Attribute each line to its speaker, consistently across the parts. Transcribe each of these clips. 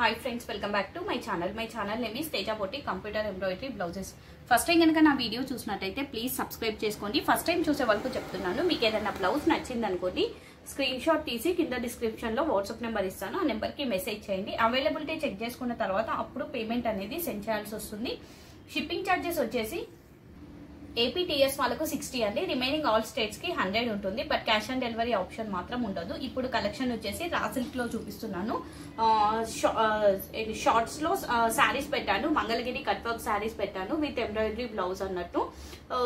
Speaker 1: Hi friends, welcome back to my channel. My channel name is Teja Boutique Computer Embroidery Blouses. First time ganaka na video chusinattaithe please subscribe cheskondi. First time chuse valku cheptunnanu meeku edaina blouse nachindi anukondi screen shot teesi kinda description lo WhatsApp number istanu. Aa number ki message cheyandi. Availability check cheskunna tarvata appudu payment anedi send cheyalsi vastundi. Shipping charges vachesi APTS వాళ్ళకు 60 అండి. Remaining all states కి 100 ఉంటుంది. But cash on delivery option మాత్రం ఉండదు. ఇప్పుడు collection వచ్చేసి raw silk లో చూపిస్తున్నాను. షార్ట్స్ లో సారీస్ పెట్టాను. మంగళగిరి కట్ వర్క్ సారీస్ పెట్టాను విత్ ఎంబ్రాయిడరీ బ్లౌజ్ అన్నట్టు.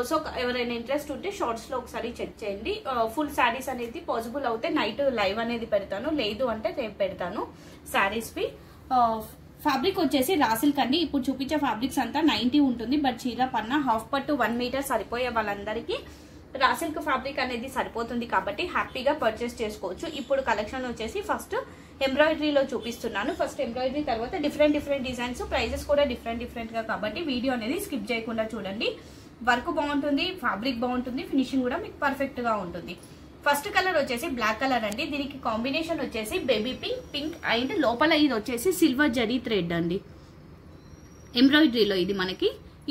Speaker 1: సో ఎవరైనా ఇంట్రెస్ట్ ఉంటే షార్ట్స్ లో ఒకసారి చెక్ చేయండి. ఫుల్ సారీస్ అనేది పాసిబుల్ అవుతే నైట్ లైవ్ అనేది పెడతాను, లేదు అంటే రేపు పెడతాను సారీస్ వి. ఫ్యాబ్రిక్ వచ్చేసి రా సిల్క్ అండి. ఇప్పుడు చూపించే ఫ్యాబ్రిక్స్ అంతా 90 ఉంటుంది. బట్ చీర పన్న హాఫ్ పట్టు 1 మీటర్ సరిపోయే వాళ్ళందరికీ రా సిల్క్ ఫ్యాబ్రిక్ అనేది సరిపోతుంది కాబట్టి హ్యాపీగా పర్చేస్ చేసుకోవచ్చు. ఇప్పుడు కలెక్షన్ వచ్చేసి ఫస్ట్ ఎంబ్రాయిడరీలో చూపిస్తున్నాను. ఫస్ట్ ఎంబ్రాయిడరీ తర్వాత డిఫరెంట్ డిజైన్స్, ప్రైజెస్ కూడా డిఫరెంట్ గా కాబట్టి వీడియో అనేది స్కిప్ చేయకుండా చూడండి. వర్క్ బాగుంటుంది, ఫ్యాబ్రిక్ బాగుంటుంది, ఫినిషింగ్ కూడా మీకు పర్ఫెక్ట్ గా ఉంటుంది. ఫస్ట్ కలర్ వచ్చేసి బ్లాక్ కలర్ అండి. దీనికి కాంబినేషన్ వచ్చేసి బేబీ పింక్ అండ్ లోపల ఇది వచ్చేసి సిల్వర్ జరీ థ్రెడ్ అండి ఎంబ్రాయిడరీలో.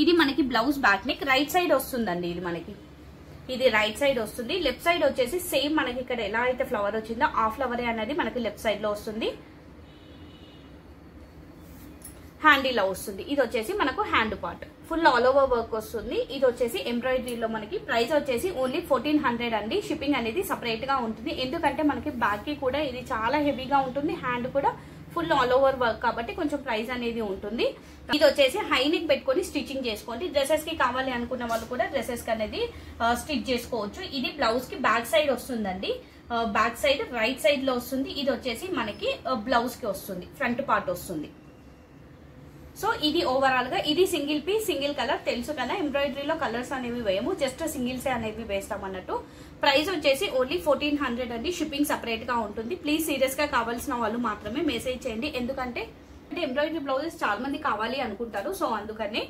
Speaker 1: ఇది మనకి blouse back neck right side వస్తుందండి. ఇది రైట్ సైడ్ వస్తుంది. లెఫ్ట్ సైడ్ వచ్చేసి సేమ్ మనకి ఇక్కడ ఎలా అయితే ఫ్లవర్ వచ్చిందో ఆ ఫ్లవరే అనేది మనకి లెఫ్ట్ సైడ్ లో వస్తుంది. హ్యాండ్ ఇలా వస్తుంది. ఇది వచ్చేసి మనకు hand part full all over work వస్తుంది. ఇది వచ్చేసి ఎంబ్రాయిడరీలో మనకి ప్రైస్ వచ్చేసి ఓన్లీ 1400 అండి. షిప్పింగ్ అనేది సపరేట్ గా ఉంటుంది. ఎందుకంటే మనకి బ్యాక్ కి కూడా ఇది చాలా హెవీగా ఉంటుంది. హ్యాండ్ కూడా ఫుల్ ఆల్ ఓవర్ వర్క్ కాబట్టి కొంచెం ప్రైస్ అనేది ఉంటుంది. ఇది వచ్చేసి హై నెక్ పెట్టుకొని స్టిచ్చింగ్ చేసుకోండి. డ్రెస్సెస్ కి కావాలి అనుకున్న వాళ్ళు కూడా డ్రెస్సెస్ కి అనేది స్టిచ్ చేసుకోవచ్చు. ఇది బ్లౌజ్ కి బ్యాక్ సైడ్ వస్తుందండి. బ్యాక్ సైడ్ రైట్ సైడ్ లో వస్తుంది. ఇది వచ్చేసి మనకి బ్లౌజ్ కి వస్తుంది, ఫ్రంట్ పార్ట్ వస్తుంది. సో ఇది ఓవరాల్ గా ఇది సింగిల్ పీస్ సింగిల్ కలర్. తెలుసు కదా ఎంబ్రాయిడరీలో కలర్స్ అనేవి వేయము, జస్ట్ సింగిల్స్ అనేవి వేస్తాం అన్నట్టు. ప్రైస్ వచ్చేసి ఓన్లీ 1400 అండి. షిప్పింగ్ సపరేట్ గా ఉంటుంది. ప్లీజ్ సీరియస్ గా కావాల్సిన వాళ్ళు మాత్రమే మెసేజ్ చేయండి. ఎందుకంటే ఎంబ్రాయిడరీ బ్లౌజెస్ చాలా మంది కావాలి అనుకుంటారు. సో అందుకనే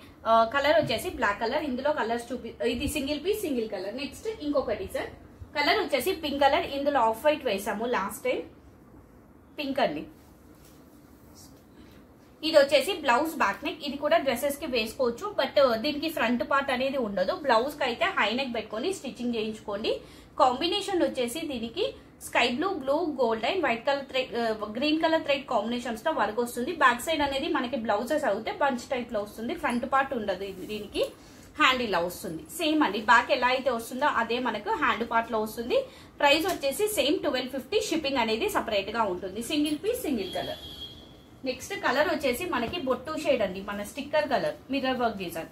Speaker 1: కలర్ వచ్చేసి బ్లాక్ కలర్. ఇందులో కలర్స్ ఇది single piece single colour. Next ఇంకొక డిజైన్ కలర్ వచ్చేసి పింక్ కలర్. ఇందులో ఆఫ్ వైట్ వేసాము లాస్ట్ టైం. పింక్ అండి. ఇది వచ్చేసి బ్లౌజ్ బ్యాక్ నెక్. ఇది కూడా డ్రెస్సెస్ కి వేసుకోవచ్చు. బట్ దీనికి ఫ్రంట్ పార్ట్ అనేది ఉండదు. బ్లౌజ్ కి అయితే హై నెక్ పెట్టుకొని స్టిచ్చింగ్ చేయించుకోండి. కాంబినేషన్ వచ్చేసి దీనికి sky blue gold and white colour thread, green colour thread combinations తో వర్క్ వస్తుంది. బ్యాక్ సైడ్ అనేది మనకి బ్లౌజెస్ అవుతే బంచ్ టైప్ లో వస్తుంది. ఫ్రంట్ పార్ట్ ఉండదు. దీనికి హ్యాండ్ ఇలా వస్తుంది. సేమ్ అండి, బ్యాక్ ఎలా అయితే వస్తుందో అదే మనకు హ్యాండ్ పార్ట్ లో వస్తుంది. ప్రైస్ వచ్చేసి సేమ్ 1250. షిప్పింగ్ అనేది సపరేట్ గా ఉంటుంది. Single piece single colour. Next colour వచ్చేసి మనకి బొట్టు షేడ్ అండి, మన sticker colour mirror work design.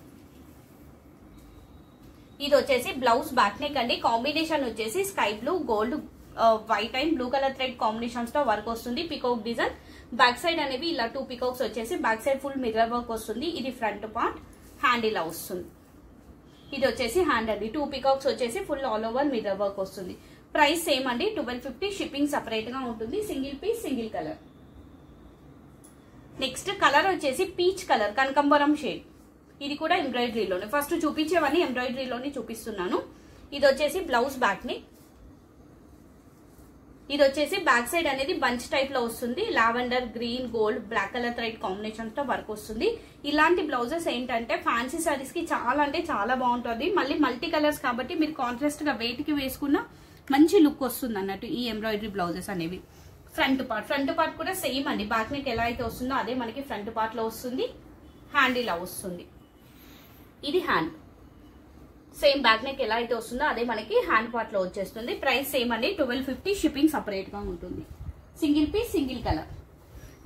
Speaker 1: ఇది వచ్చేసి బ్లౌజ్ బ్యాక్ నెక్ అండి. కాంబినేషన్ వచ్చేసి sky blue gold white and blue colour thread combinations తో వర్క్ వస్తుంది. Peacock design. బ్యాక్ సైడ్ అనేవి ఇలా 2 పికాక్స్ వచ్చేసి back side full mirror work వస్తుంది. ఇది ఫ్రంట్ పార్ట్, హ్యాండ్ ఇలా వస్తుంది. ఇది వచ్చేసి హ్యాండ్ అండి. 2 పికాక్స్ వచ్చేసి full all over mirror work వస్తుంది. ప్రైస్ సేమ్ అండి 1250. షిప్పింగ్ సపరేట్ గా ఉంటుంది. Single piece single colour. Next colour వచ్చేసి పీచ్ కలర్ కనకంబరం షేడ్. ఇది కూడా ఎంబ్రాయిడరీలోనే. ఫస్ట్ చూపించేవన్నీ ఎంబ్రాయిడరీలోనే చూపిస్తున్నాను. ఇది వచ్చేసి బ్లౌజ్ బ్యాక్ ని. ఇది వచ్చేసి బ్యాక్ సైడ్ అనేది బంచ్ టైప్ లో వస్తుంది. Lavender, green, gold, black colour thread combination తో వర్క్ వస్తుంది. ఇలాంటి బ్లౌజెస్ ఏంటంటే ఫ్యాన్సీ సారీస్ కి చాలా అంటే చాలా బాగుంటుంది. మళ్ళీ మల్టీ కలర్స్ కాబట్టి మీరు కాంట్రాస్ట్ గా వేటికి వేసుకున్న మంచి లుక్ వస్తుంది అన్నట్టు ఈ ఎంబ్రాయిడరీ బ్లౌజెస్ అనేవి. ఫ్రంట్ పార్ట్ కూడా సేమ్ అండి. బ్యాక్ నెక్ ఎలా అయితే వస్తుందో అదే మనకి ఫ్రంట్ పార్ట్ లో వస్తుంది. హ్యాండ్ ఇలా వస్తుంది. ఇది హ్యాండ్. సేమ్ బ్యాక్ నెక్ ఎలా అయితే వస్తుందో అదే మనకి హ్యాండ్ పార్ట్ లో వచ్చేస్తుంది. ప్రైస్ సేమ్ అండి 1250. షిప్పింగ్ సపరేట్ గా ఉంటుంది. Single piece single colour.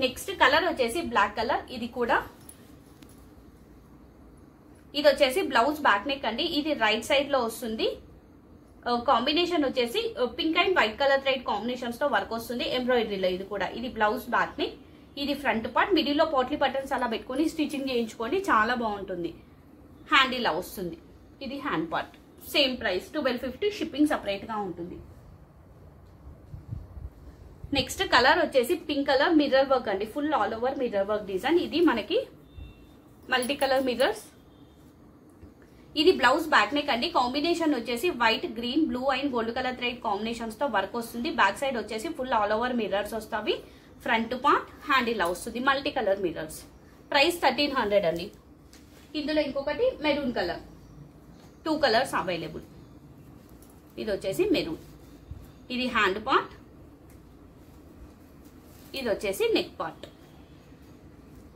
Speaker 1: Next colour వచ్చేసి బ్లాక్ కలర్. ఇది వచ్చేసి బ్లౌజ్ బ్యాక్ నెక్ అండి. ఇది రైట్ సైడ్ లో వస్తుంది. కాంబినేషన్ వచ్చేసి pink and white colour thread combinations తో వర్క్ వస్తుంది ఎంబ్రాయిడరీలో. ఇది బ్లౌజ్ బ్యాక్ నెక్. ఇది ఫ్రంట్ పార్ట్. మిడిల్ లో పోట్లీ బటన్స్ అలా పెట్టుకుని స్టిచ్చింగ్ చేయించుకోండి, చాలా బాగుంటుంది. హ్యాండ్ ఇలా వస్తుంది. ఇది hand part. Same price 1250. Shipping separate గా ఉంటుంది. నెక్స్ట్ కలర్ వచ్చేసి పింక్ కలర్ మిర్రర్ వర్క్ అండి. Full all over mirror work design. ఇది మనకి మల్టీ కలర్ మిర్రర్స్. ఇది బ్లౌజ్ బ్యాక్ నెక్ అండి. కాంబినేషన్ వచ్చేసి white, green, blue and gold colour thread combinations తో వర్క్ వస్తుంది. బ్యాక్ సైడ్ వచ్చేసి ఫుల్ ఆల్ ఓవర్ మిర్రర్స్ వస్తాయి. ఫ్రంట్ పార్ట్ హ్యాండ్ ఇలా వస్తుంది. Multi colour mirrors. ప్రైస్ 1300 అండి. ఇందులో ఇంకొకటి మెరూన్ కలర్, 2 కలర్స్ అవైలబుల్. ఇది వచ్చేసి మెరూన్. ఇది హ్యాండ్ పార్ట్, ఇది వచ్చేసి neck part.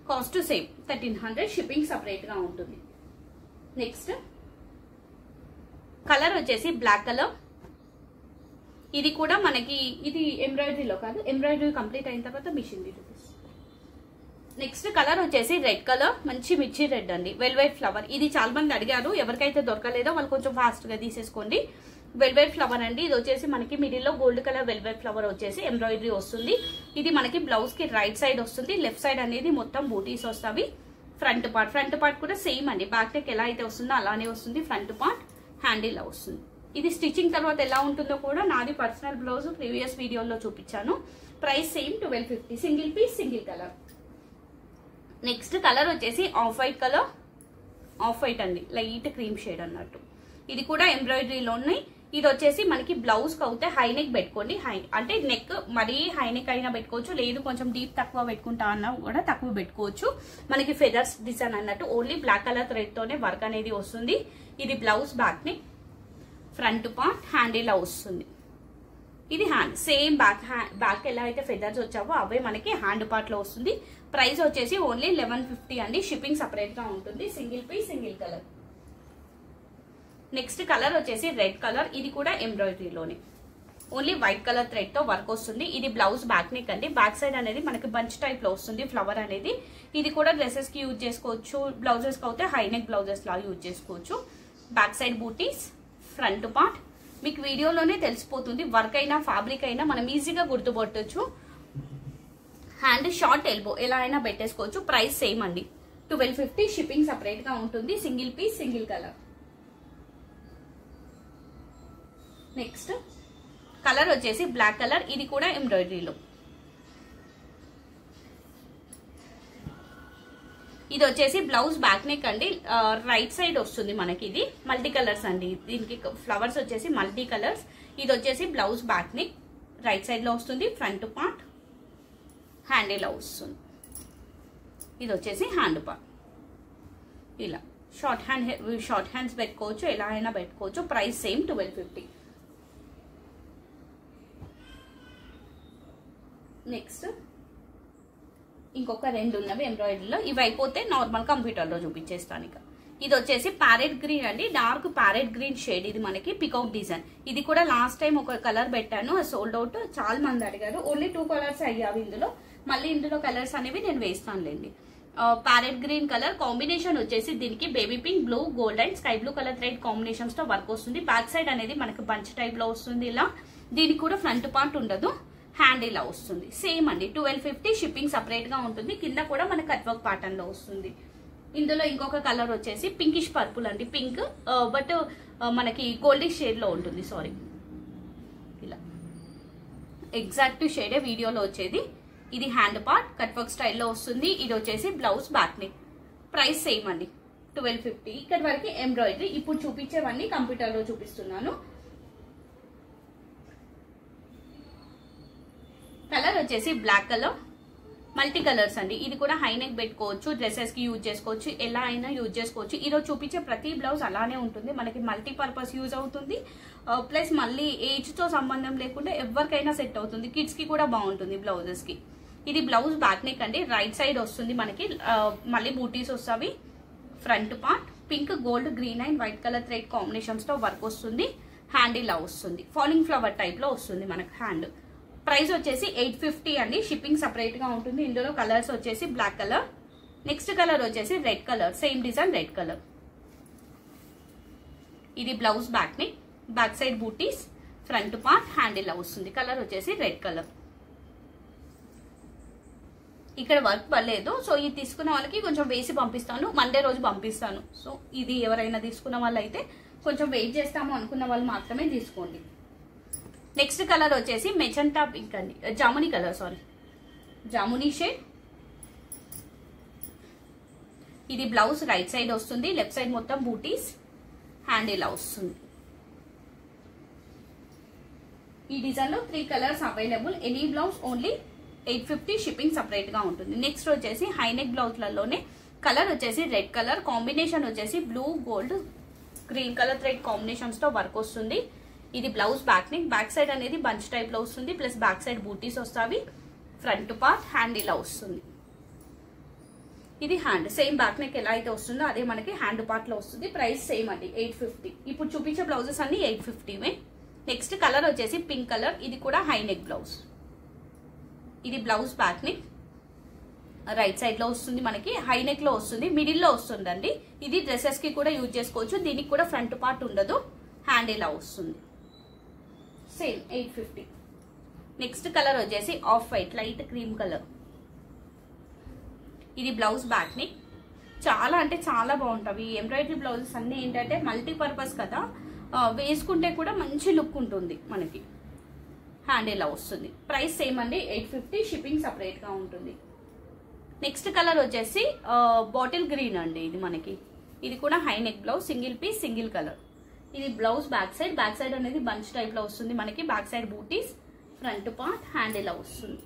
Speaker 1: Cost same 1300. Shipping separate గా ఉంటుంది. నెక్స్ట్ కలర్ వచ్చేసి బ్లాక్ కలర్. ఇది కూడా మనకి ఇది ఎంబ్రాయిడరీలో కాదు, ఎంబ్రాయిడరీ కంప్లీట్ అయిన తర్వాత మిషన్ చూపిస్తుంది. నెక్స్ట్ కలర్ వచ్చేసి రెడ్ కలర్, మంచి మిర్చి రెడ్ అండి. Velvet flower. ఇది చాలా మంది అడిగారు, ఎవరికైతే దొరకలేదో వాళ్ళు కొంచెం ఫాస్ట్ గా తీసేసుకోండి. వెల్వెట్ ఫ్లవర్ అండి. ఇది వచ్చేసి మనకి మిడిల్ లో గోల్డ్ కలర్ వెల్వెట్ ఫ్లవర్ వచ్చేసి ఎంబ్రాయిడరీ వస్తుంది. ఇది మనకి బ్లౌజ్ కి రైట్ సైడ్ వస్తుంది. లెఫ్ట్ సైడ్ అనేది మొత్తం బూటీస్ వస్తాయి. ఫ్రంట్ పార్ట్ కూడా సేమ్ అండి. బ్యాక్ నెక్ ఎలా అయితే వస్తుందో అలానే వస్తుంది. ఫ్రంట్ పార్ట్ హ్యాండిల్ ఇలా వస్తుంది. ఇది స్టిచ్చింగ్ తర్వాత ఎలా ఉంటుందో కూడా నాది పర్సనల్ బ్లౌజ్ ప్రీవియస్ వీడియోలో చూపించాను. Price same 1250. Single piece, single colour. Next colour వచ్చేసి off white colour. Off white అండి, లైట్ క్రీమ్ షేడ్ అన్నట్టు. ఇది కూడా ఎంబ్రాయిడరీలో ఉన్నాయి. ఇది వచ్చేసి మనకి బ్లౌజ్ కి అవుతే హై నెక్ పెట్టుకోండి. అంటే నెక్ మరీ హై నెక్ అయినా పెట్టుకోవచ్చు, లేదు కొంచెం డీప్ తక్కువ పెట్టుకుంటా అన్నా కూడా తక్కువ పెట్టుకోవచ్చు. మనకి ఫెదర్స్ డిజైన్ అన్నట్టు ఓన్లీ బ్లాక్ కలర్ థ్రెడ్ తోనే వర్క్ అనేది వస్తుంది. ఇది blouse back neck, front part hand ఇలా వస్తుంది. ఇది హ్యాండ్ సేమ్ బ్యాక్ ఎలా అయితే ఫెదర్స్ వచ్చావో అవే మనకి హ్యాండ్ పార్ట్ లో వస్తుంది. ప్రైస్ వచ్చేసి ఓన్లీ 1150 అండి. షిప్పింగ్ సపరేట్ గా ఉంటుంది. Single piece, single colour. Next colour వచ్చేసి రెడ్ కలర్. ఇది కూడా ఎంబ్రాయిడరీలోనే ఓన్లీ వైట్ కలర్ థ్రెడ్ తో వర్క్ వస్తుంది. ఇది బ్లౌజ్ బ్యాక్ నెక్ అండి. బ్యాక్ సైడ్ అనేది మనకి బంచ్ టైప్ లో వస్తుంది ఫ్లవర్ అనేది. ఇది కూడా డ్రెస్సెస్ కి యూజ్ చేసుకోవచ్చు, బ్లౌజెస్ కి అయితే హై నెక్ బ్లౌజెస్ లా యూజ్ చేసుకోవచ్చు. బ్యాక్ సైడ్ బూటీస్, ఫ్రంట్ పార్ట్. మీకు వీడియోలోనే తెలిసిపోతుంది. వర్క్ అయినా ఫ్యాబ్రిక్ అయినా మనం ఈజీగా గుర్తుపట్టొచ్చు. హ్యాండ్ షార్ట్ ఎల్బో ఎలా అయినా పెట్టేసుకోవచ్చు. ప్రైస్ సేమ్ అండి 1250. షిప్పింగ్ సపరేట్ గా ఉంటుంది. Single piece, single colour. Next colour వచ్చేసి బ్లాక్ కలర్. ఇది కూడా ఎంబ్రాయిడరీలో. ఇది వచ్చేసి బ్లౌజ్ బ్యాక్ నెక్ అండి. రైట్ సైడ్ వస్తుంది మనకి. ఇది మల్టీ కలర్స్ అండి. దీనికి ఫ్లవర్స్ వచ్చేసి మల్టీ కలర్స్. ఇది వచ్చేసి blouse back neck right side లో వస్తుంది. ఫ్రంట్ పార్ట్ హ్యాండ్ ఇలా వస్తుంది. ఇది వచ్చేసి హ్యాండ్ పార్ట్. ఇలా షార్ట్ హ్యాండ్స్ పెట్టుకోవచ్చు, ఎలా అయినా పెట్టుకోవచ్చు. Price same 1250. నెక్స్ట్ ఇంకొక 2 ఉన్నవి ఎంబ్రాయిడరీలో. ఇవి అయిపోతే నార్మల్ కంప్యూటర్ లో చూపించేస్తాను. ఇక ఇది వచ్చేసి ప్యారెట్ గ్రీన్ అండి. Dark parrot green shade. ఇది మనకి పికౌట్ డిజైన్. ఇది కూడా లాస్ట్ టైం ఒక కలర్ పెట్టాను, సోల్డ్ అవుట్. చాలా మంది అడిగారు. ఓన్లీ 2 కలర్స్ అయ్యావి ఇందులో. మళ్ళీ ఇందులో కలర్స్ అనేవి నేను వేస్తానులేండి. ప్యారెట్ గ్రీన్ కలర్ కాంబినేషన్ వచ్చేసి దీనికి baby pink, blue, gold and sky blue colour thread combinations తో వర్క్ వస్తుంది. బ్యాక్ సైడ్ అనేది మనకి బంచ్ టైప్ లో వస్తుంది. ఇలా దీనికి కూడా ఫ్రంట్ పార్ట్ ఉండదు. హ్యాండ్ ఇలా వస్తుంది. సేమ్ అండి 1250. షిప్పింగ్ సపరేట్ గా ఉంటుంది. కింద కూడా మనకి కట్ వర్క్ ప్యాటర్న్ లో వస్తుంది. ఇందులో ఇంకొక కలర్ వచ్చేసి పింకిష్ పర్పుల్ అండి. పింక్ బట్ మనకి గోల్డిష్ షేడ్ లో ఉంటుంది. సారీ, ఇలా ఎగ్జాక్ట్ షేడే వీడియోలో వచ్చేది. ఇది హ్యాండ్ పార్ట్ కట్ వర్క్ స్టైల్లో వస్తుంది. ఇది వచ్చేసి blouse back neck. Price same అండి 1250. ఇక్కడ వరకు ఎంబ్రాయిడరీ. ఇప్పుడు చూపించేవన్నీ కంప్యూటర్ లో చూపిస్తున్నాను. కలర్ వచ్చేసి బ్లాక్ కలర్. మల్టీ కలర్స్ అండి. ఇది కూడా హై నెక్ పెట్టుకోవచ్చు, డ్రెస్సెస్ కి యూజ్ చేసుకోవచ్చు, ఎలా అయినా యూజ్ చేసుకోవచ్చు. ఈరోజు చూపించే ప్రతి బ్లౌజ్ అలానే ఉంటుంది. మనకి మల్టీ పర్పస్ యూజ్ అవుతుంది. ప్లస్ మళ్ళీ ఏజ్ తో సంబంధం లేకుండా ఎవరికైనా సెట్ అవుతుంది. కిడ్స్ కి కూడా బాగుంటుంది బ్లౌజెస్ కి. ఇది బ్లౌజ్ బ్యాక్ నెక్ అండి. రైట్ సైడ్ వస్తుంది మనకి. మళ్ళీ బూటీస్ వస్తాయి. Front part pink, gold, green and white colour thread combinations తో వర్క్ వస్తుంది. హ్యాండ్ ఇలా వస్తుంది. ఫాలింగ్ ఫ్లవర్ టైప్ లో వస్తుంది మనకి హ్యాండ్. ప్రైస్ వచ్చేసి 850 అండి. షిప్పింగ్ సపరేట్ గా ఉంటుంది. ఇందులో కలర్స్ వచ్చేసి బ్లాక్ కలర్. నెక్స్ట్ కలర్ వచ్చేసి red colour. Same design red colour. ఇది blouse back neck, back side బూటీస్, ఫ్రంట్ పార్ట్ హ్యాండ్ ఇలా వస్తుంది. కలర్ వచ్చేసి రెడ్ కలర్. ఇక్కడ వర్క్ పర్లేదు. సో ఇది తీసుకున్న వాళ్ళకి కొంచెం వేసి పంపిస్తాను. మండే రోజు పంపిస్తాను. సో ఇది ఎవరైనా తీసుకున్న వాళ్ళు అయితే కొంచెం వెయిట్ చేస్తాము అనుకున్న వాళ్ళు మాత్రమే తీసుకోండి. నెక్స్ట్ కలర్ వచ్చేసి మెజంటా పింక్ అండి. Jamuni colour, sorry jamuni shade. ఇది బ్లౌజ్ రైట్ సైడ్ వస్తుంది. లెఫ్ట్ సైడ్ మొత్తం బూటీస్, హ్యాండ్ ఇలా వస్తుంది. ఈ డిజైన్ లో 3 colours available. Any blouse only 850 shipping separate గా ఉంటుంది. నెక్స్ట్ వచ్చేసి హైనెక్ బ్లౌజ్లలోనే కలర్ వచ్చేసి రెడ్ కలర్, కాంబినేషన్ వచ్చేసి blue gold green colour thread combinations తో వర్క్ వస్తుంది. ఇది blouse back neck, back side అనేది బంచ్ టైప్ లో వస్తుంది, ప్లస్ బ్యాక్ సైడ్ బూటీస్ వస్తాయి. ఫ్రంట్ పార్ట్ హ్యాండ్ ఇలా వస్తుంది. ఇది హ్యాండ్ సేమ్ బ్యాక్ నెక్ ఎలా అయితే వస్తుందో అదే మనకి హ్యాండ్ పార్ట్ లో వస్తుంది. ప్రైస్ సేమ్ అండి 850. ఇప్పుడు చూపించే బ్లౌజెస్ అన్ని 850. నెక్స్ట్ కలర్ వచ్చేసి పింక్ కలర్, ఇది కూడా హై నెక్ బ్లౌజ్. ఇది blouse back neck right side లో వస్తుంది, మనకి హై నెక్ లో వస్తుంది, మిడిల్ లో వస్తుందండి. ఇది డ్రెస్సెస్ కి కూడా యూజ్ చేసుకోవచ్చు. దీనికి కూడా ఫ్రంట్ పార్ట్ ఉండదు, హ్యాండ్ ఇలా వస్తుంది. సేమ్ 850. నెక్స్ట్ కలర్ వచ్చేసి off white light cream colour. ఇది బ్లౌజ్ బ్యాక్ నెక్. చాలా అంటే చాలా బాగుంటాయి ఈ ఎంబ్రాయిడరీ బ్లౌజెస్ అన్ని. ఏంటంటే మల్టీపర్పస్ కదా, వేసుకుంటే కూడా మంచి లుక్ ఉంటుంది మనకి. హ్యాండ్ ఇలా వస్తుంది. ప్రైస్ సేమ్ అండి 850, షిప్పింగ్ సపరేట్ గా ఉంటుంది. నెక్స్ట్ కలర్ వచ్చేసి బాటిల్ గ్రీన్ అండి. ఇది మనకి ఇది కూడా high neck blouse, single piece single colour. ఇది బ్లౌజ్ బ్యాక్ సైడ్ అనేది బంచ్ టైప్ లో వస్తుంది మనకి. బ్యాక్ సైడ్ బూటీస్, ఫ్రంట్ పార్ట్ హ్యాండ్ ఇలా వస్తుంది.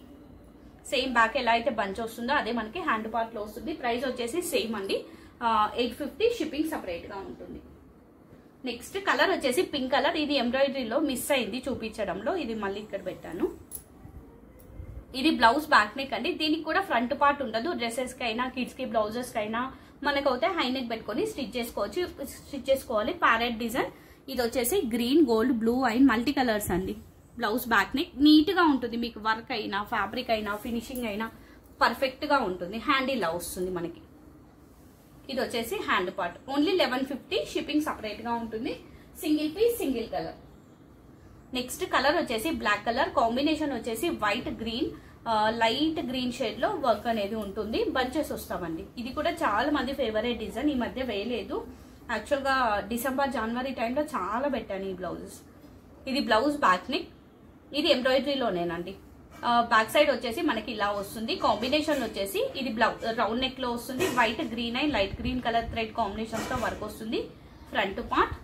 Speaker 1: సేమ్ బ్యాక్ ఎలా అయితే బంచ్ వస్తుందో అదే మనకి హ్యాండ్ పార్ట్ లో వస్తుంది. ప్రైస్ వచ్చేసి సేమ్ అండి 850, షిప్పింగ్ సపరేట్ గా ఉంటుంది. నెక్స్ట్ కలర్ వచ్చేసి పింక్ కలర్. ఇది ఎంబ్రాయిడరీలో మిస్ అయింది చూపించడంలో, ఇది మళ్ళీ ఇక్కడ పెట్టాను. ఇది బ్లౌజ్ బ్యాక్ నెక్ అండి. దీనికి కూడా ఫ్రంట్ పార్ట్ ఉండదు. డ్రెస్సెస్ కి అయినా కిడ్స్ కి బ్లౌజెస్ కి అయినా మనకైతే హై నెక్ పెట్టుకొని స్టిచ్ చేసుకోవాలి. Parrot design. ఇది వచ్చేసి green gold blue and multi colours అండి. బ్లౌజ్ బ్యాక్ నెక్ నీట్ గా ఉంటుంది. మీకు వర్క్ అయినా ఫ్యాబ్రిక్ అయినా ఫినిషింగ్ అయినా పర్ఫెక్ట్ గా ఉంటుంది. హ్యాండ్ ఇలా వస్తుంది మనకి. ఇది వచ్చేసి hand part. Only 1150, shipping separate గా ఉంటుంది. Single piece single colour. Next colour వచ్చేసి బ్లాక్ కలర్, కాంబినేషన్ వచ్చేసి white green light green shade లో వర్క్ అనేది ఉంటుంది. బంచెస్ వస్తామండి. ఇది కూడా చాలా మంది ఫేవరెట్ డిజైన్. ఈ మధ్య వేయలేదు, యాక్చువల్ గా డిసెంబర్ జనవరి టైంలో చాలా పెట్టాను ఈ బ్లౌజెస్. ఇది బ్లౌజ్ బ్యాక్ నెక్. ఇది ఎంబ్రాయిడరీలోనేనండి. బ్యాక్ సైడ్ వచ్చేసి మనకి ఇలా వస్తుంది. కాంబినేషన్ వచ్చేసి ఇది రౌండ్ నెక్ లో వస్తుంది. White green and light green colour thread combination తో వర్క్ వస్తుంది. ఫ్రంట్ పార్ట్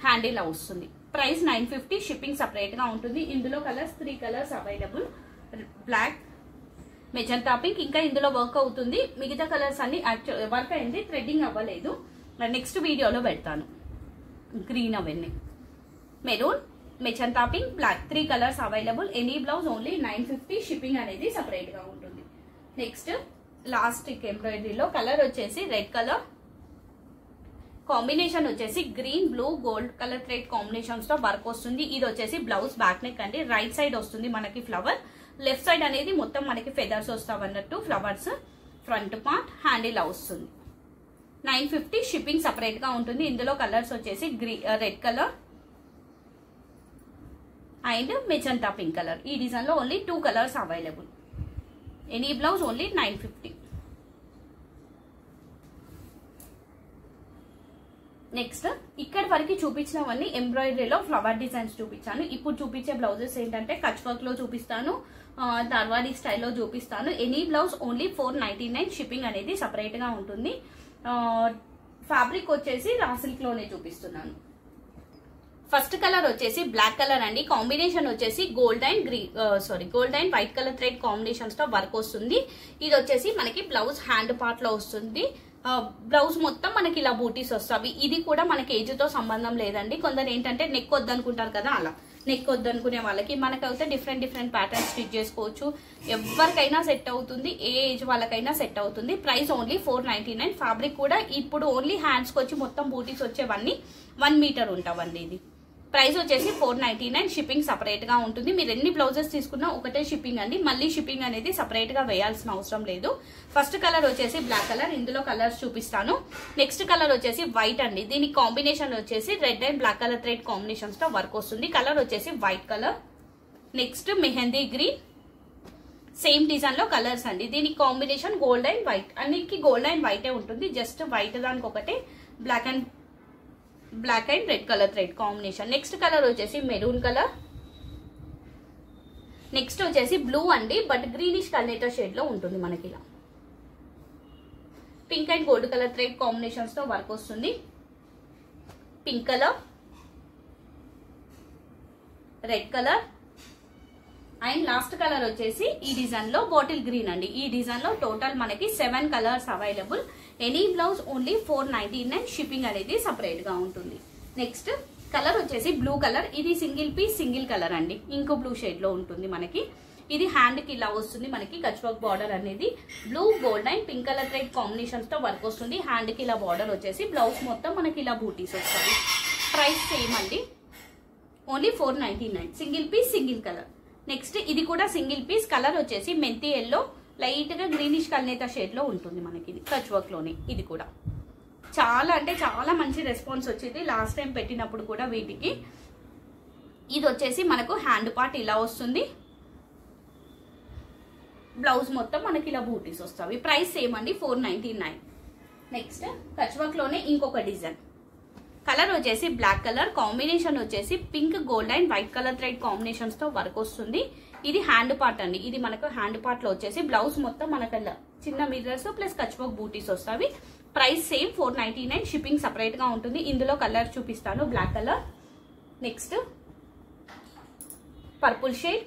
Speaker 1: హ్యాండ్ ఇలా వస్తుంది. ప్రైస్ 950, షిప్పింగ్ సపరేట్ గా ఉంటుంది. ఇందులో colours 3 colours available. Black, magenta pink, ఇంకా ఇందులో వర్క్ అవుతుంది. మిగతా కలర్స్ అన్ని వర్క్ అయింది, థ్రెడ్డింగ్ అవ్వలేదు. నెక్స్ట్ వీడియోలో పెడతాను. గ్రీన్ అవన్నీ, maroon, magenta pink, black 3 colours available. Any blouse only 950, shipping అనేది సపరేట్ గా ఉంటుంది. నెక్స్ట్ లాస్ట్ ఎంబ్రాయిడరీలో కలర్ వచ్చేసి రెడ్ కలర్, కాంబినేషన్ వచ్చేసి green blue gold colour thread combinations తో వర్క్ వస్తుంది. ఇది వచ్చేసి బ్లౌజ్ బ్యాక్ నెక్ అండి. రైట్ సైడ్ వస్తుంది మనకి ఫ్లవర్, లెఫ్ట్ సైడ్ అనేది మొత్తం మనకి ఫెదర్స్ వస్తావు అన్నట్టు ఫ్లవర్స్. ఫ్రంట్ పార్ట్ హ్యాండ్ ఇలా వస్తుంది. 950, షిప్పింగ్ సపరేట్ గా ఉంటుంది. ఇందులో కలర్స్ వచ్చేసి red colour and magenta pink colour. ఈ డిజైన్ లో only 2 colours available. Any blouse only 950. Next ఇక్కడ వరకు చూపించినవన్నీ ఎంబ్రాయిడరీలో ఫ్లవర్ డిజైన్స్ చూపించాను. ఇప్పుడు చూపించే బ్లౌజెస్ ఏంటంటే కచ్ వర్క్ లో చూపిస్తాను, ధార్వాడి స్టైల్లో చూపిస్తాను. ఎనీ బ్లౌజ్ ఓన్లీ 499, షిప్పింగ్ అనేది సపరేట్ గా ఉంటుంది. ఫ్యాబ్రిక్ వచ్చేసి రా సిల్క్ లోనే చూపిస్తున్నాను. ఫస్ట్ కలర్ వచ్చేసి బ్లాక్ కలర్ అండి. కాంబినేషన్ వచ్చేసి gold and white colour thread combinations తో వర్క్ వస్తుంది. ఇది వచ్చేసి మనకి బ్లౌజ్ హ్యాండ్ పార్ట్ లో వస్తుంది. బ్లౌజ్ మొత్తం మనకి ఇలా బూటీస్ వస్తాయి. ఇది కూడా మనకి ఏజ్ తో సంబంధం లేదండి. కొందరు ఏంటంటే నెక్ వద్దనుకుంటారు కదా, అలా నెక్ వద్దనుకునే వాళ్ళకి మనకైతే డిఫరెంట్ ప్యాటర్న్స్ స్టిచ్ చేసుకోవచ్చు. ఎవరికైనా సెట్ అవుతుంది, ఏ ఏజ్ వాళ్ళకైనా సెట్ అవుతుంది. Price only 499. ఫ్యాబ్రిక్ కూడా ఇప్పుడు ఓన్లీ హ్యాండ్స్ కి వచ్చి మొత్తం బూటీస్ వచ్చేవన్నీ 1 మీటర్ ఉంటావండి. ఇది ప్రైస్ వచ్చేసి 499, షిప్పింగ్ సపరేట్ గా ఉంటుంది. మీరు ఎన్ని బ్లౌజెస్ తీసుకున్నా ఒకటే షిప్పింగ్ అండి. మళ్ళీ షిప్పింగ్ అనేది సపరేట్ గా వేయాల్సిన అవసరం లేదు. ఫస్ట్ కలర్ వచ్చేసి బ్లాక్ కలర్. ఇందులో కలర్స్ చూపిస్తాను. నెక్స్ట్ కలర్ వచ్చేసి వైట్ అండి. దీనికి కాంబినేషన్ వచ్చేసి red and black colour thread combinations తో వర్క్ వస్తుంది. కలర్ వచ్చేసి white colour. Next mehndi green. Same design లో కలర్స్ అండి. దీనికి కాంబినేషన్ గోల్డ్ అండ్ వైట్. అన్నిటికీ గోల్డ్ అండ్ వైటే ఉంటుంది. జస్ట్ వైట్ దానికి ఒకటే black and red colour thread combination. Next colour వచ్చేసి మెరూన్ కలర్. నెక్స్ట్ వచ్చేసి బ్లూ అండి, బట్ గ్రీనిష్ కల్నేటర్ షేడ్ లో ఉంటుంది మనకి. ఇలా pink and gold colour thread combinations తో వర్క్ వస్తుంది. Pink colour, red colour, and last colour వచ్చేసి ఈ డిజైన్ లో బాటిల్ గ్రీన్ అండి. ఈ డిజైన్ లో టోటల్ మనకి 7 colours available. Any blouse only 499, shipping అనేది సపరేట్ గా ఉంటుంది. నెక్స్ట్ కలర్ వచ్చేసి బ్లూ కలర్. ఇది సింగిల్ పీస్ సింగిల్ కలర్ అండి, ఇంకో బ్లూ షేడ్ లో ఉంటుంది మనకి. ఇది హ్యాండ్ కి ఇలా వస్తుంది మనకి కచ్ వర్క్ బార్డర్ అనేది. Blue gold and pink colour thread combinations తో వర్క్ వస్తుంది. హ్యాండ్ కి ఇలా బార్డర్ వచ్చేసి బ్లౌజ్ మొత్తం మనకి ఇలా బూటీస్ వస్తాయి. ప్రైస్ సేమ్ అండి, only 499, single piece single colour. Next ఇది కూడా సింగిల్ పీస్. కలర్ వచ్చేసి మెంతి ఎల్లో, లైట్ గా గ్రీనిష్ కల్నేత షేడ్ లో ఉంటుంది మనకి. ఇది కచ్ వర్క్ లోనే. ఇది కూడా చాలా అంటే చాలా మంచి రెస్పాన్స్ వచ్చింది లాస్ట్ టైం పెట్టినప్పుడు కూడా వీటికి. ఇది వచ్చేసి మనకు హ్యాండ్ పార్ట్ ఇలా వస్తుంది. బ్లౌజ్ మొత్తం మనకి ఇలా బూటీస్ వస్తాయి. ప్రైస్ సేమ్ అండి, 499. నెక్స్ట్ కచ్ వర్క్ లోనే ఇంకొక డిజైన్. కలర్ వచ్చేసి బ్లాక్ కలర్, కాంబినేషన్ వచ్చేసి pink gold and white colour thread combinations తో వర్క్ వస్తుంది. ఇది హ్యాండ్ పార్ట్ అండి. ఇది మనకు హ్యాండ్ పార్ట్ లో వచ్చేసి బ్లౌజ్ మొత్తం మనకు చిన్న మిర్రర్స్ ప్లస్ కచ్ వర్క్ బూటీస్ వస్తాయి. ప్రైస్ సేమ్ 499, షిప్పింగ్ సపరేట్ గా ఉంటుంది. ఇందులో కలర్ చూపిస్తాను. Black colour, next purple shade,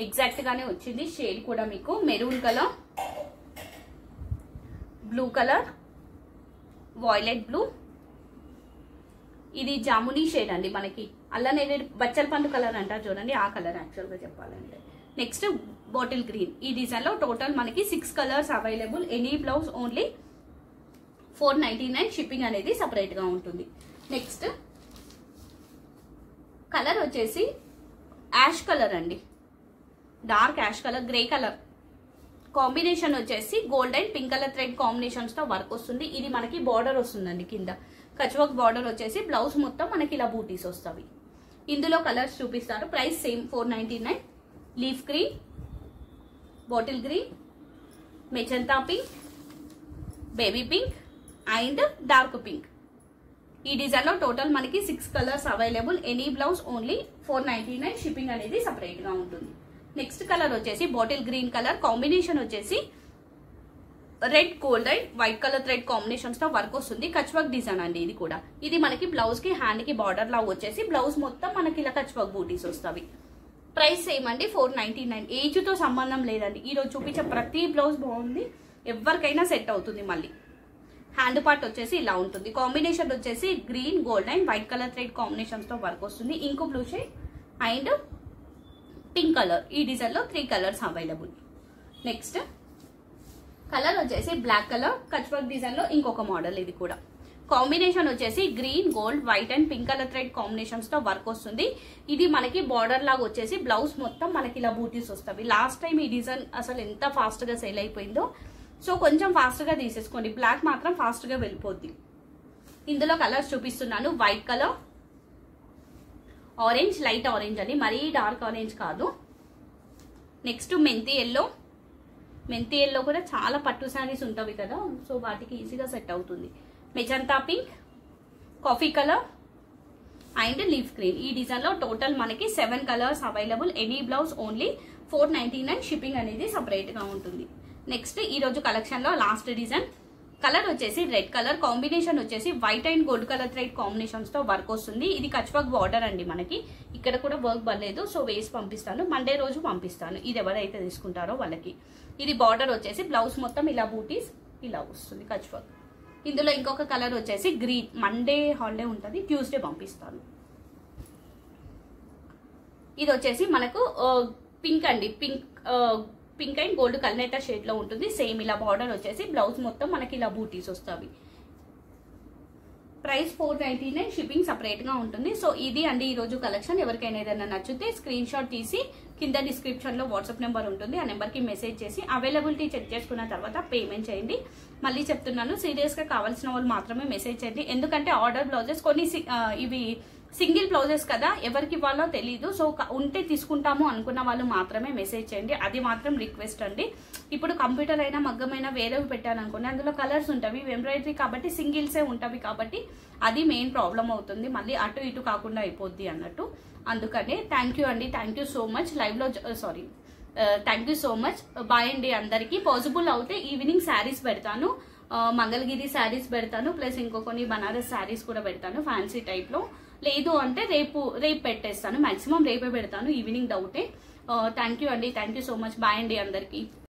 Speaker 1: exact గానే వచ్చింది షేడ్ కూడా మీకు. Maroon colour, blue colour, violet blue, ఇది జామునీ షేడ్ అండి మనకి. అల్లనేరేడు బచ్చల పండు కలర్ అంటారు చూడండి, ఆ కలర్ యాక్చువల్ గా చెప్పాలంటే. Next bottle green. ఈ డిజైన్ లో టోటల్ మనకి 6 colours available. Any blouse only 499, shipping అనేది సపరేట్ గా ఉంటుంది. నెక్స్ట్ కలర్ వచ్చేసి యాష్ కలర్ అండి, dark ash colour, grey colour combination వచ్చేసి gold and pink colour thread combinations తో వర్క్ వస్తుంది. ఇది మనకి బార్డర్ వస్తుందండి కింద కచ్ వర్క్ బార్డర్ వచ్చేసి. బ్లౌజ్ మొత్తం మనకి ఇలా బూటీస్ వస్తాయి. ఇందులో కలర్స్ చూపిస్తారు. Price same 499. Leaf green, bottle green, magenta pink, baby pink and dark pink. ఈ డిజైన్ లో టోటల్ మనకి 6 colours available. Any blouse only 499, shipping అనేది సపరేట్ గా ఉంటుంది. నెక్స్ట్ కలర్ వచ్చేసి బాటిల్ గ్రీన్ కలర్, కాంబినేషన్ వచ్చేసి red gold and white colour thread combinations తో work వస్తుంది. కచ్ వర్క్ డిజైన్ అండి ఇది కూడా. ఇది మనకి బ్లౌజ్ కి హ్యాండ్ కి బార్డర్ లా వచ్చేసి బ్లౌజ్ మొత్తం మనకి ఇలా కచ్ వర్క్ బూటీస్ వస్తాయి. ప్రైస్ సేమ్ అండి, 499. ఏజ్ తో సంబంధం లేదండి. ఈ రోజు చూపించే ప్రతి బ్లౌజ్ బాగుంది, ఎవరికైనా సెట్ అవుతుంది. మళ్ళీ హ్యాండ్ పార్ట్ వచ్చేసి ఇలా ఉంటుంది. కాంబినేషన్ వచ్చేసి green gold and white colour thread combinations తో వర్క్ వస్తుంది. ఇంకో blue shade and pink colour. ఈ డిజైన్ లో 3 కలర్స్ అవైలబుల్. నెక్స్ట్ కలర్ వచ్చేసి black colour, Kutch work design లో ఇంకొక మోడల్. ఇది కూడా కాంబినేషన్ వచ్చేసి green gold white and pink colour thread combinations తో వర్క్ వస్తుంది. ఇది మనకి బార్డర్ లాగా వచ్చేసి బ్లౌజ్ మొత్తం మనకి ఇలా బూటీస్ వస్తాయి. లాస్ట్ టైం ఈ డిజైన్ అసలు ఎంత ఫాస్ట్ గా సేల్ అయిపోయిందో, సో కొంచెం ఫాస్ట్ గా తీసేసుకోండి. బ్లాక్ మాత్రం ఫాస్ట్ గా వెళ్ళిపోద్ది. ఇందులో కలర్స్ చూపిస్తున్నాను. White colour, orange, light orange అని, మరీ డార్క్ ఆరెంజ్ కాదు. నెక్స్ట్ మెంతి ఎల్లో. మెంతి ఎల్లో కూడా చాలా పట్టు శారీస్ ఉంటాయి కదా, సో వాటికి ఈజీగా సెట్ అవుతుంది. Magenta pink, coffee colour and leaf green. ఈ డిజైన్ లో టోటల్ మనకి 7 colours available. Any blouse only 499, shipping అనేది సపరేట్ గా ఉంటుంది. నెక్స్ట్ ఈ రోజు కలెక్షన్ లో లాస్ట్ డిజైన్. కలర్ వచ్చేసి రెడ్ కలర్, కాంబినేషన్ వచ్చేసి white and gold colour thread combinations తో వర్క్ వస్తుంది. ఇది కచ్ వర్క్ బార్డర్ అండి మనకి. ఇక్కడ కూడా వర్క్ పర్లేదు, సో వేసి పంపిస్తాను. మండే రోజు పంపిస్తాను, ఇది ఎవరైతే తీసుకుంటారో వాళ్ళకి. ఇది బార్డర్ వచ్చేసి బ్లౌజ్ మొత్తం ఇలా బూటీస్ ఇలా వస్తుంది కచ్ వర్క్. ఇందులో ఇంకొక కలర్ వచ్చేసి గ్రీన్. మండే హాలిడే ఉంటుంది, ట్యూస్డే పంపిస్తాను. ఇది వచ్చేసి మనకు పింక్ అండి, పింక్ అండ్ గోల్డ్ కల్నేత షేడ్ లో ఉంటుంది. సేమ్ ఇలా బార్డర్ వచ్చేసి బ్లౌజ్ మొత్తం మనకి ఇలా బూటీస్ వస్తాయి. ప్రైస్ 499, షిప్పింగ్ సపరేట్ గా ఉంటుంది. సో ఇది అండి ఈ రోజు కలెక్షన్. ఎవరికైనా ఏదైనా నచ్చితే స్క్రీన్ షాట్ తీసి కింద డిస్క్రిప్షన్ లో వాట్సాప్ నెంబర్ ఉంటుంది, ఆ నెంబర్ కి మెసేజ్ చేసి అవైలబిలిటీ చెక్ చేసుకున్న తర్వాత పేమెంట్ చేయండి. మళ్ళీ చెప్తున్నాను, సీరియస్ గా కావాల్సిన వాళ్ళు మాత్రమే మెసేజ్ చేయండి. ఎందుకంటే ఆర్డర్ బ్లౌజెస్ కొన్ని ఇవి సింగిల్ బ్లౌజెస్ కదా, ఎవరికి ఇవ్వాలో తెలీదు. సో ఉంటే తీసుకుంటాము అనుకున్న వాళ్ళు మాత్రమే మెసేజ్ చేయండి, అది మాత్రం రిక్వెస్ట్ అండి. ఇప్పుడు కంప్యూటర్ అయినా మగ్గమైనా వేరేవి పెట్టాను అనుకోండి, అందులో కలర్స్ ఉంటాయి, ఎంబ్రాయిడరీ కాబట్టి సింగిల్సే ఉంటాయి కాబట్టి అది మెయిన్ ప్రాబ్లం అవుతుంది, మళ్ళీ అటు ఇటు కాకుండా అయిపోద్ది అన్నట్టు. అందుకనే థ్యాంక్ యూ అండి, thank you so much. Live లో thank you so much. Bye అండి అందరికి. పాసిబుల్ అవుతే ఈవినింగ్ శారీస్ పెడతాను, మంగళగిరి శారీస్ పెడతాను, ప్లస్ ఇంకో కొన్ని బనారస్ శారీస్ కూడా పెడతాను ఫ్యాన్సీ టైప్ లో. లేదు అంటే రేపు పెట్టేస్తాను, మాక్సిమం రేపే పెడతాను, ఈవినింగ్ డౌటే. థ్యాంక్ యూ అండి, thank you so much, bye అండి అందరికీ.